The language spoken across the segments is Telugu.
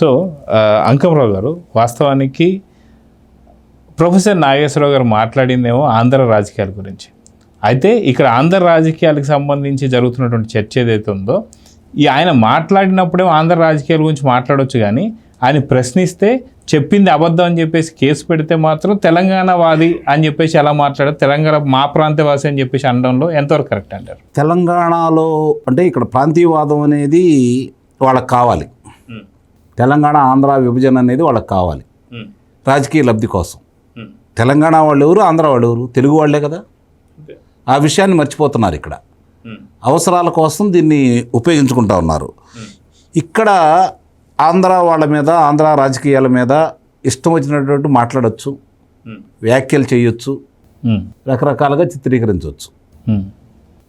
సో అంకమరావు గారు, వాస్తవానికి ప్రొఫెసర్ నాగేశ్వరరావు గారు మాట్లాడిందేమో ఆంధ్ర రాజకీయాల గురించి. అయితే ఇక్కడ ఆంధ్ర రాజకీయాలకు సంబంధించి జరుగుతున్నటువంటి చర్చ ఏదైతే ఉందో, ఆయన మాట్లాడినప్పుడేమో ఆంధ్ర రాజకీయాల గురించి మాట్లాడవచ్చు, కానీ ఆయన ప్రశ్నిస్తే చెప్పింది అబద్ధం అని చెప్పేసి కేసు పెడితే మాత్రం తెలంగాణ వాది అని చెప్పేసి ఎలా మాట్లాడారు, తెలంగాణ మా ప్రాంతవాసి అని చెప్పేసి అనడంలో ఎంతవరకు కరెక్ట్ అంటారు? తెలంగాణలో అంటే ఇక్కడ ప్రాంతీయవాదం అనేది వాళ్ళకి కావాలి, తెలంగాణ ఆంధ్ర విభజన అనేది వాళ్ళకి కావాలి రాజకీయ లబ్ధి కోసం. తెలంగాణ వాళ్ళు ఎవరు, ఆంధ్ర వాళ్ళు ఎవరు, తెలుగు వాళ్ళే కదా. ఆ విషయాన్ని మర్చిపోతున్నారు. ఇక్కడ అవసరాల కోసం దీన్ని ఉపయోగించుకుంటా ఉన్నారు. ఇక్కడ ఆంధ్ర వాళ్ళ మీద, ఆంధ్ర రాజకీయాల మీద ఇష్టం వచ్చినటువంటి మాట్లాడచ్చు, వ్యాఖ్యలు చేయొచ్చు, రకరకాలుగా చిత్రీకరించవచ్చు.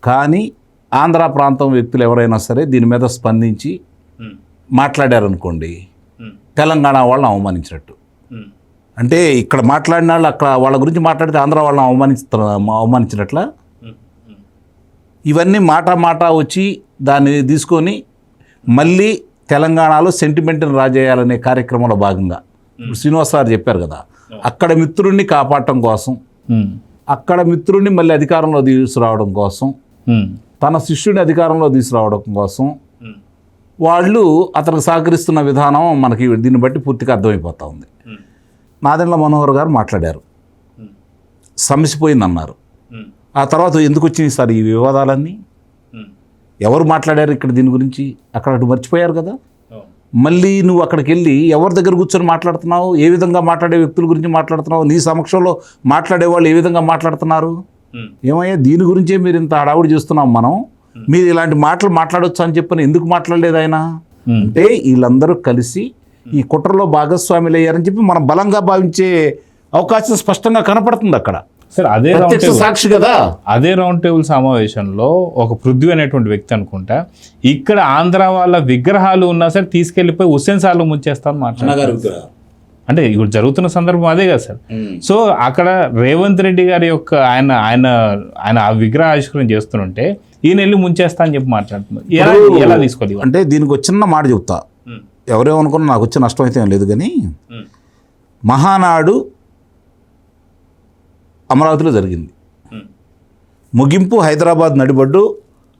కానీ ఆంధ్ర ప్రాంతం వ్యక్తులు ఎవరైనా సరే దీని మీద స్పందించి మాట్లాడారనుకోండి, తెలంగాణ వాళ్ళని అవమానించినట్టు. అంటే ఇక్కడ మాట్లాడిన వాళ్ళు అక్కడ వాళ్ళ గురించి మాట్లాడితే ఆంధ్ర వాళ్ళని అవమానించినట్ల. ఇవన్నీ మాట వచ్చి దాన్ని తీసుకొని మళ్ళీ తెలంగాణలో సెంటిమెంట్ని రాజేయాలనే కార్యక్రమంలో భాగంగా ఇప్పుడు శ్రీనివాసరావు చెప్పారు కదా, అక్కడ మిత్రుడిని కాపాడటం కోసం, అక్కడ మిత్రుడిని మళ్ళీ అధికారంలో తీసుకురావడం కోసం, తన శిష్యుడిని అధికారంలో తీసుకురావడం కోసం వాళ్ళు అతనికి సహకరిస్తున్న విధానం మనకి దీన్ని బట్టి పూర్తిగా అర్థమైపోతూ ఉంది. నాదెండ్ల మనోహర్ గారు మాట్లాడారు, సమసిపోయిందన్నారు. ఆ తర్వాత ఎందుకు వచ్చినాయి సార్ ఈ వివాదాలన్నీ? ఎవరు మాట్లాడారు ఇక్కడ దీని గురించి? అక్కడ అటు మర్చిపోయారు కదా. మళ్ళీ నువ్వు అక్కడికి వెళ్ళి ఎవరి దగ్గర కూర్చొని మాట్లాడుతున్నావు, ఏ విధంగా మాట్లాడే వ్యక్తుల గురించి మాట్లాడుతున్నావు, నీ సమక్షంలో మాట్లాడే వాళ్ళు ఏ విధంగా మాట్లాడుతున్నారు? ఏమయ్యా దీని గురించే మీరు ఇంత హడావుడి చేస్తున్నాం మనం, మీరు ఇలాంటి మాటలు మాట్లాడవచ్చు అని చెప్పని ఎందుకు మాట్లాడలేదు ఆయన? అంటే వీళ్ళందరూ కలిసి ఈ కుట్రలో భాగస్వాములు అయ్యారని చెప్పి మనం బలంగా భావించే అవకాశం స్పష్టంగా కనపడుతుంది అక్కడ. సార్ అదే సాక్షి కదా. అదే రౌండ్ టేబుల్ సమావేశంలో ఒక పృథ్వీ అనేటువంటి వ్యక్తి అనుకుంటా, ఇక్కడ ఆంధ్ర వాళ్ళ విగ్రహాలు ఉన్నా సరే తీసుకెళ్లిపోయి హుస్సేన్ సార్లు ముంచేస్తామని మాట్లాడారు. అంటే ఇప్పుడు జరుగుతున్న సందర్భం అదే కదా సార్. సో అక్కడ రేవంత్ రెడ్డి గారి యొక్క ఆయన ఆయన ఆయన ఆ విగ్రహ ఆవిష్కరణ చేస్తుంటే ఈయన వెళ్ళి ముంచేస్తా అని చెప్పి మాట్లాడుతున్నారు. ఎలా తీసుకోవాలి అంటే దీనికి ఒక చిన్న మాట చెప్తా, ఎవరేమనుకున్నా నాకు వచ్చే నష్టం అయితే ఏం లేదు. కానీ మహానాడు అమరావతిలో జరిగింది, ముగింపు హైదరాబాద్ నడిబడ్డు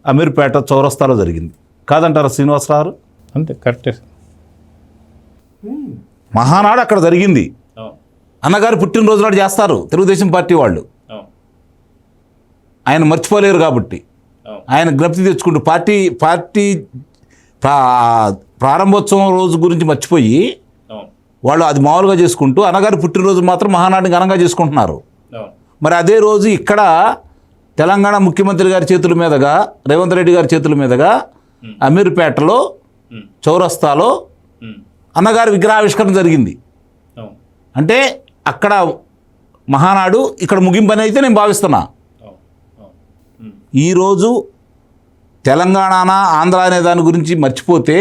అమీర్పేట చౌరస్తాలో జరిగింది కాదంటారా శ్రీనివాసరావు? అంతే, కరెక్టే. మహానాడు అక్కడ జరిగింది, అన్నగారు పుట్టినరోజు నాడు చేస్తారు తెలుగుదేశం పార్టీ వాళ్ళు. ఆయన మర్చిపోలేరు కాబట్టి ఆయన జ్ఞప్తి తెచ్చుకుంటూ పార్టీ ప్రారంభోత్సవం రోజు గురించి మర్చిపోయి వాళ్ళు అది మామూలుగా చేసుకుంటూ అన్నగారు పుట్టినరోజు మాత్రం మహానాడిని ఘనంగా చేసుకుంటున్నారు. మరి అదే రోజు ఇక్కడ తెలంగాణ ముఖ్యమంత్రి గారి చేతుల మీదుగా, రేవంత్ రెడ్డి గారి చేతుల మీదుగా అమీర్పేటలో చౌరస్తాలో అన్నగారి విగ్రహావిష్కరణ జరిగింది. అంటే అక్కడ మహానాడు ఇక్కడ ముగింపని అయితే నేను భావిస్తున్నా. ఈరోజు తెలంగాణ ఆంధ్ర అనే దాని గురించి మర్చిపోతే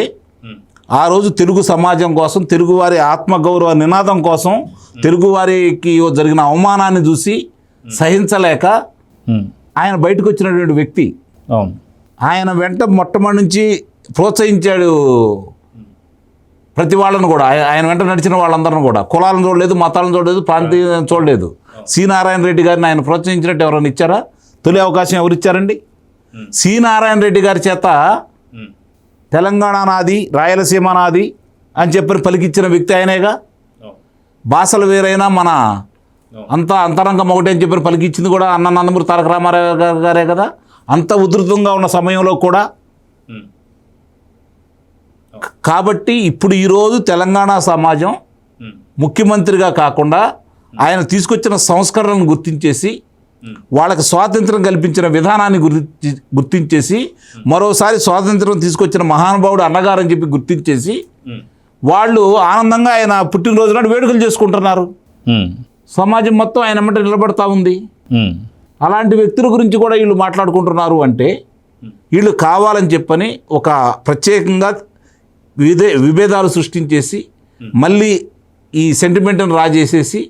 ఆ రోజు తెలుగు సమాజం కోసం, తెలుగువారి ఆత్మగౌరవ నినాదం కోసం, తెలుగువారికి జరిగిన అవమానాన్ని చూసి సహించలేక ఆయన బయటకు వచ్చినటువంటి వ్యక్తి. ఆయన వెంట మొట్టమొదటి నుంచి ప్రోత్సహించాడు ప్రతి వాళ్ళను కూడా, ఆయన వెంట నడిచిన వాళ్ళందరిని కూడా. కులాలను చూడలేదు, మతాలను చూడలేదు, ప్రాంతీయం చూడలేదు. సి నారాయణ రెడ్డి గారిని ఆయన ప్రోత్సహించినట్టు ఎవరైనా ఇచ్చారా? తొలి అవకాశం ఎవరు ఇచ్చారండి? సి నారాయణ రెడ్డి గారి చేత తెలంగాణ నాది, రాయలసీమ నాది అని చెప్పని పలికిచ్చిన వ్యక్తి ఆయనేగా. భాషలు వేరైనా మన అంత అంతరంగం ఒకటే అని చెప్పని పలికిచ్చింది కూడా అన్న నందమూరి తారక రామారావు గారే కదా. అంత ఉధృతంగా ఉన్న సమయంలో కూడా. కాబట్టి ఇప్పుడు ఈరోజు తెలంగాణ సమాజం ముఖ్యమంత్రిగా కాకుండా ఆయన తీసుకొచ్చిన సంస్కరణను గుర్తించేసి, వాళ్ళకి స్వాతంత్రం కల్పించిన విధానాన్ని గుర్తించేసి, మరోసారి స్వాతంత్రం తీసుకొచ్చిన మహానుభావుడు అన్నగారని చెప్పి గుర్తించేసి వాళ్ళు ఆనందంగా ఆయన పుట్టినరోజు నాడు వేడుకలు చేసుకుంటున్నారు. సమాజం మొత్తం ఆయన వెంట నిలబడతా ఉంది. అలాంటి వ్యక్తుల గురించి కూడా వీళ్ళు మాట్లాడుకుంటున్నారు అంటే వీళ్ళు కావాలని చెప్పని ఒక ప్రత్యేకంగా విభేదాలు సృష్టించేసి మళ్ళీ ఈ సెంటిమెంట్ని రాజేసేసి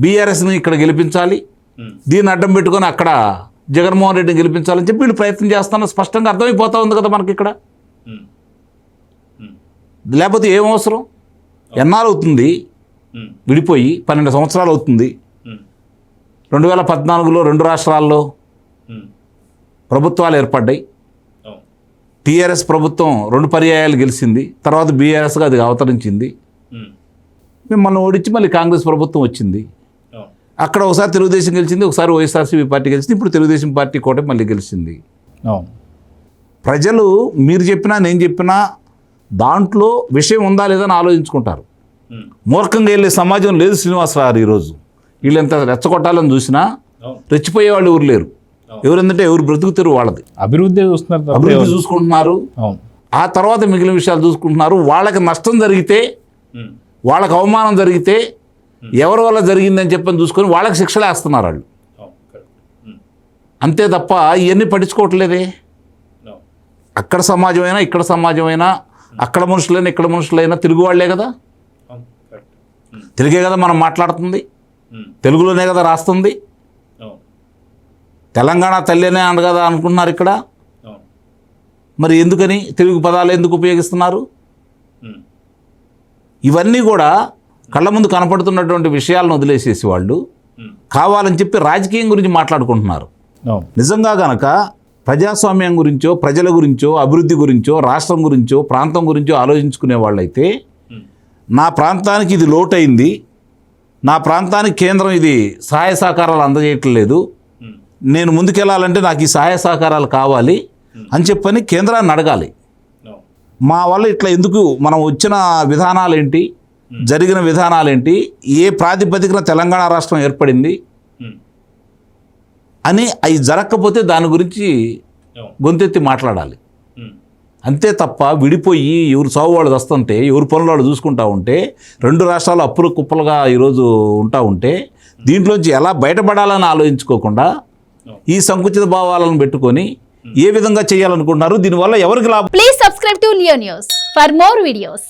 బీఆర్ఎస్ని ఇక్కడ గెలిపించాలి, దీన్ని అడ్డం పెట్టుకొని అక్కడ జగన్మోహన్ రెడ్డిని గెలిపించాలని చెప్పి వీళ్ళు ప్రయత్నం చేస్తానని స్పష్టంగా అర్థమైపోతా ఉంది కదా మనకి ఇక్కడ. లేకపోతే ఏం అవసరం? ఎన్నాళ్ళు అవుతుంది విడిపోయి? 12 సంవత్సరాలు అవుతుంది. 2014లో 2 రాష్ట్రాల్లో ప్రభుత్వాలు ఏర్పడ్డాయి. టీఆర్ఎస్ ప్రభుత్వం 2 పర్యాయాలు గెలిచింది, తర్వాత బీఆర్ఎస్గా అది అవతరించింది. మిమ్మల్ని ఓడించి మళ్ళీ కాంగ్రెస్ ప్రభుత్వం వచ్చింది. అక్కడ ఒకసారి తెలుగుదేశం గెలిచింది, ఒకసారి వైఎస్ఆర్సీపీ పార్టీ గెలిచింది, ఇప్పుడు తెలుగుదేశం పార్టీ కూడా మళ్ళీ గెలిచింది. ప్రజలు మీరు చెప్పినా నేను చెప్పినా దాంట్లో విషయం ఉందా లేదా అని ఆలోచించుకుంటారు. మూర్ఖంగా వెళ్ళే సమాజం లేదు శ్రీనివాసరావు ఈరోజు. వీళ్ళెంత రెచ్చగొట్టాలని చూసినా రెచ్చిపోయే వాళ్ళు ఎవరు లేరు. ఎవరంటే ఎవరు బ్రతుకుతారు వాళ్ళది. అభివృద్ధి చూస్తున్నారు, అభివృద్ధి చూసుకుంటున్నారు, ఆ తర్వాత మిగిలిన విషయాలు చూసుకుంటున్నారు. వాళ్ళకి నష్టం జరిగితే, వాళ్ళకి అవమానం జరిగితే ఎవరి వల్ల జరిగిందని చెప్పని చూసుకొని వాళ్ళకి శిక్షలు వేస్తున్నారు వాళ్ళు. అంతే తప్ప ఇవన్నీ పట్టించుకోవట్లేదే. అక్కడ సమాజమైనా ఇక్కడ సమాజమైనా, అక్కడ మనుషులైనా ఇక్కడ మనుషులైనా తెలుగు వాళ్ళే కదా. తెలుగే కదా మనం మాట్లాడుతుంది, తెలుగులోనే కదా రాస్తుంది. తెలంగాణ తల్లినే అండ కదా అనుకుంటున్నారు ఇక్కడ. మరి ఎందుకని తెలుగు పదాలు ఎందుకు ఉపయోగిస్తున్నారు? ఇవన్నీ కూడా కళ్ళ ముందు కనపడుతున్నటువంటి విషయాలను వదిలేసేసి వాళ్ళు కావాలని చెప్పి రాజకీయం గురించి మాట్లాడుకుంటున్నారు. నిజంగా గనక ప్రజాస్వామ్యం గురించో, ప్రజల గురించో, అభివృద్ధి గురించో, రాష్ట్రం గురించో, ప్రాంతం గురించో ఆలోచించుకునే వాళ్ళైతే, నా ప్రాంతానికి ఇది లోటైంది, నా ప్రాంతానికి కేంద్రం ఇది సహాయ సహకారాలు అందజేయట్లేదు, నేను ముందుకెళ్ళాలంటే నాకు ఈ సహాయ సహకారాలు కావాలి అని చెప్పని కేంద్రాన్ని అడగాలి. మా వల్ల ఇట్లా ఎందుకు, మనం వచ్చిన విధానాలేంటి, జరిగిన విధానాలేంటి, ఏ ప్రాతిపదికన తెలంగాణ రాష్ట్రం ఏర్పడింది అని అవి జరగకపోతే దాని గురించి గొంతెత్తి మాట్లాడాలి. అంతే తప్ప విడిపోయి ఎవరు సాగు వాళ్ళు వస్తుంటే, ఎవరు పనులు వాళ్ళు చూసుకుంటూ ఉంటే, 2 రాష్ట్రాలు అప్పులు కుప్పలుగా ఈరోజు ఉంటా ఉంటే దీంట్లోంచి ఎలా బయటపడాలని ఆలోచించుకోకుండా ఈ సంకుచిత భావాలను పెట్టుకొని ఏ విధంగా చేయాలనుకుంటున్నారు, దీనివల్ల ఎవరికి లాభం? Please subscribe to Leo news for more videos.